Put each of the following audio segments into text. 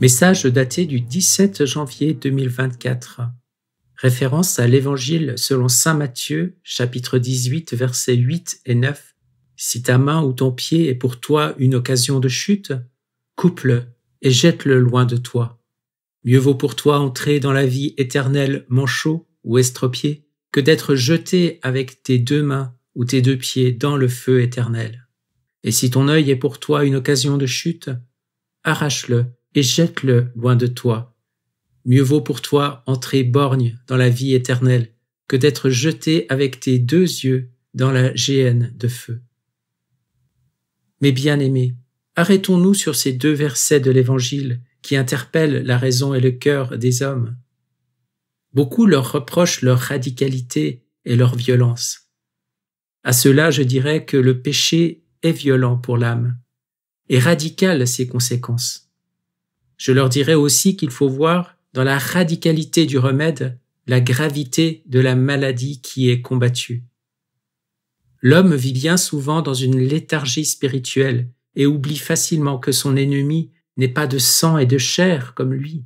Message daté du 17 janvier 2024. Référence à l'Évangile selon saint Matthieu, chapitre 18, versets 8 et 9. Si ta main ou ton pied est pour toi une occasion de chute, coupe-le et jette-le loin de toi. Mieux vaut pour toi entrer dans la vie éternelle manchot ou estropié que d'être jeté avec tes deux mains ou tes deux pieds dans le feu éternel. Et si ton œil est pour toi une occasion de chute, arrache-le et jette-le loin de toi. Mieux vaut pour toi entrer borgne dans la vie éternelle que d'être jeté avec tes deux yeux dans la géhenne de feu. Mes bien-aimés, arrêtons-nous sur ces deux versets de l'Évangile qui interpellent la raison et le cœur des hommes. Beaucoup leur reprochent leur radicalité et leur violence. À cela, je dirais que le péché est violent pour l'âme et radical ses conséquences. Je leur dirais aussi qu'il faut voir dans la radicalité du remède la gravité de la maladie qui est combattue. L'homme vit bien souvent dans une léthargie spirituelle et oublie facilement que son ennemi n'est pas de sang et de chair comme lui,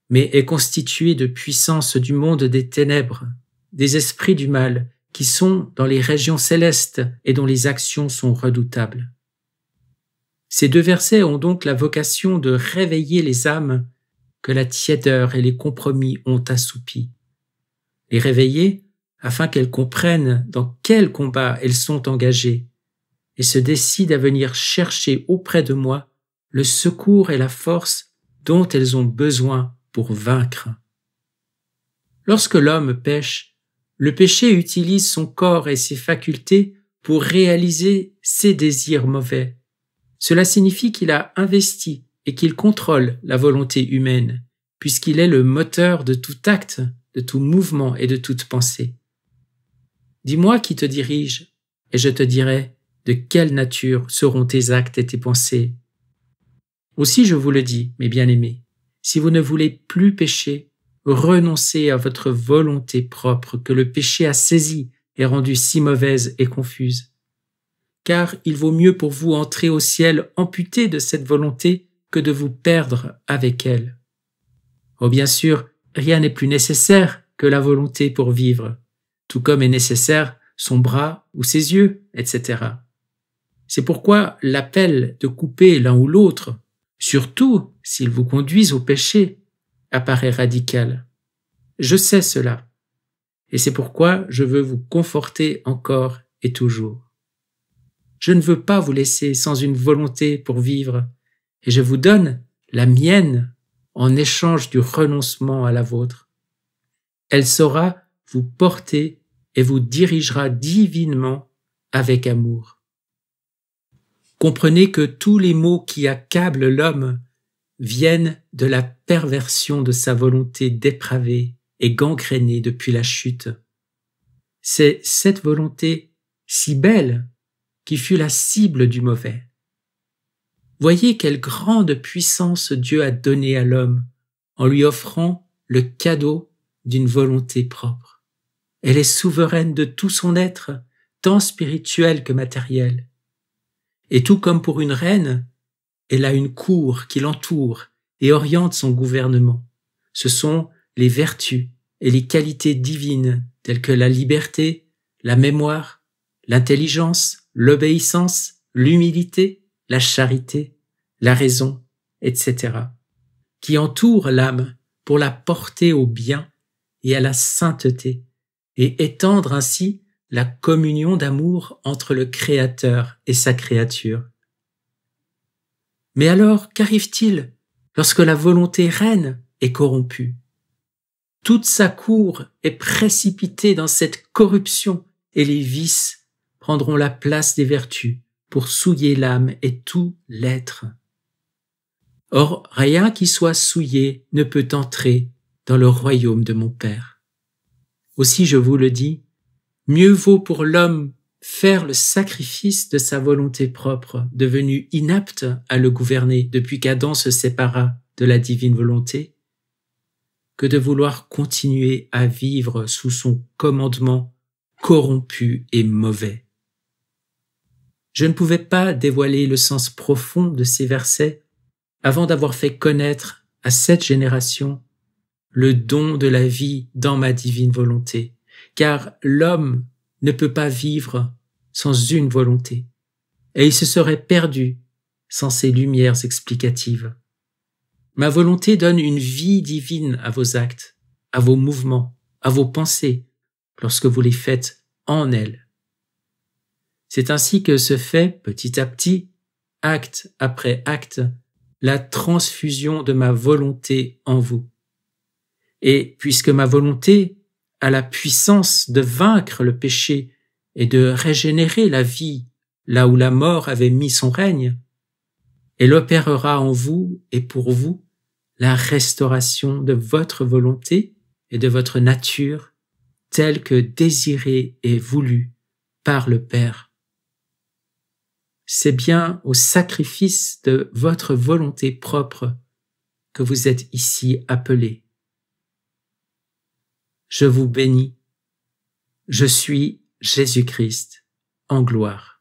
mais est constitué de puissances du monde des ténèbres, des esprits du mal qui sont dans les régions célestes et dont les actions sont redoutables. Ces deux versets ont donc la vocation de réveiller les âmes que la tiédeur et les compromis ont assoupies. Les réveiller afin qu'elles comprennent dans quel combat elles sont engagées et se décident à venir chercher auprès de moi le secours et la force dont elles ont besoin pour vaincre. Lorsque l'homme pêche, le péché utilise son corps et ses facultés pour réaliser ses désirs mauvais. Cela signifie qu'il a investi et qu'il contrôle la volonté humaine, puisqu'il est le moteur de tout acte, de tout mouvement et de toute pensée. Dis-moi qui te dirige, et je te dirai de quelle nature seront tes actes et tes pensées. Aussi je vous le dis, mes bien-aimés, si vous ne voulez plus pécher, renoncez à votre volonté propre que le péché a saisie et rendue si mauvaise et confuse. Car il vaut mieux pour vous entrer au ciel amputé de cette volonté que de vous perdre avec elle. Oh bien sûr, rien n'est plus nécessaire que la volonté pour vivre, tout comme est nécessaire son bras ou ses yeux, etc. C'est pourquoi l'appel de couper l'un ou l'autre, surtout s'ils vous conduisent au péché, apparaît radical. Je sais cela, et c'est pourquoi je veux vous conforter encore et toujours. Je ne veux pas vous laisser sans une volonté pour vivre, et je vous donne la mienne en échange du renoncement à la vôtre. Elle saura vous porter et vous dirigera divinement avec amour. Comprenez que tous les maux qui accablent l'homme viennent de la perversion de sa volonté dépravée et gangrénée depuis la chute. C'est cette volonté si belle qui fut la cible du mauvais. Voyez quelle grande puissance Dieu a donnée à l'homme en lui offrant le cadeau d'une volonté propre. Elle est souveraine de tout son être, tant spirituel que matériel. Et tout comme pour une reine, elle a une cour qui l'entoure et oriente son gouvernement. Ce sont les vertus et les qualités divines telles que la liberté, la mémoire, l'intelligence, l'obéissance, l'humilité, la charité, la raison, etc., qui entourent l'âme pour la porter au bien et à la sainteté, et étendre ainsi la communion d'amour entre le Créateur et sa créature. Mais alors, qu'arrive-t-il lorsque la volonté reine est corrompue? Toute sa cour est précipitée dans cette corruption et les vices prendront la place des vertus pour souiller l'âme et tout l'être. Or, rien qui soit souillé ne peut entrer dans le royaume de mon Père. Aussi, je vous le dis, mieux vaut pour l'homme faire le sacrifice de sa volonté propre, devenue inapte à le gouverner depuis qu'Adam se sépara de la divine volonté, que de vouloir continuer à vivre sous son commandement corrompu et mauvais. Je ne pouvais pas dévoiler le sens profond de ces versets avant d'avoir fait connaître à cette génération le don de la vie dans ma divine volonté, car l'homme ne peut pas vivre sans une volonté, et il se serait perdu sans ces lumières explicatives. Ma volonté donne une vie divine à vos actes, à vos mouvements, à vos pensées, lorsque vous les faites en elle. C'est ainsi que se fait petit à petit, acte après acte, la transfusion de ma volonté en vous. Et puisque ma volonté a la puissance de vaincre le péché et de régénérer la vie là où la mort avait mis son règne, elle opérera en vous et pour vous la restauration de votre volonté et de votre nature telle que désirée et voulue par le Père. C'est bien au sacrifice de votre volonté propre que vous êtes ici appelés. Je vous bénis. Je suis Jésus-Christ en gloire.